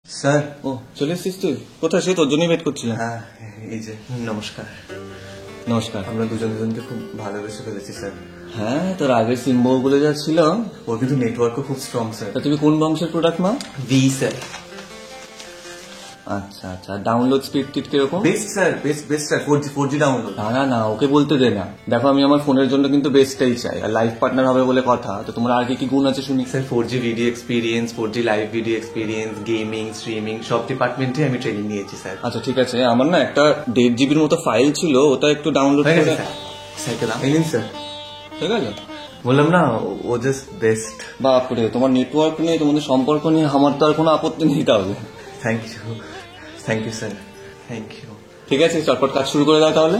Sir. ও চলে এসেছিস তুই? কোথায়? সে তোর জন্যই ওয়েট করছিলাম। হ্যাঁ, এই যে নমস্কার। নমস্কার। আমরা দুজনকে খুব ভালোবেসে ফেলেছি স্যার। হ্যাঁ, তোর আগের সিম্বো বলে যাচ্ছিল। ওর কিন্তু নেটওয়ার্কও খুব স্ট্রং স্যার। তা তুমি কোন বংশের প্রোডাক্ট মা? V sir. আচ্ছা আচ্ছা, ডাউনলোড স্পিড টিট কিরকম? Best sir, best sir. 4G download. না না না, ওকে বলতে দে না। দেখো, আমি আমার ফোনের জন্য কিন্তু বেস্টটাই চাই, আর লাইফ পার্টনার হবে বলে কথা। তো তোমার আর কি কি গুণ আছে শুনি। Sir 4G video experience, 4G live video experience, gaming, streaming সব ডিপার্টমেন্টে আমি ট্রেনিং নিয়েছি স্যার। আচ্ছা ঠিক আছে, আমার না একটা 1.5 জিবির মতো ফাইল ছিল, ওটা একটু ডাউনলোড হয়ে করে। গেছে স্যার। স্যারকে দাম নিন স্যার। ঠিক আছে। বললাম না, ও জাস্ট বেস্ট। বাপরে, তোমার নেটওয়ার্ক নিয়ে, তোমাদের সম্পর্ক নিয়ে আমার তো আর কোনো আপত্তি নেই তাহলে। Thank you sir, thank you. ঠিক আছে, চটপট কাজ শুরু করে দাও তাহলে।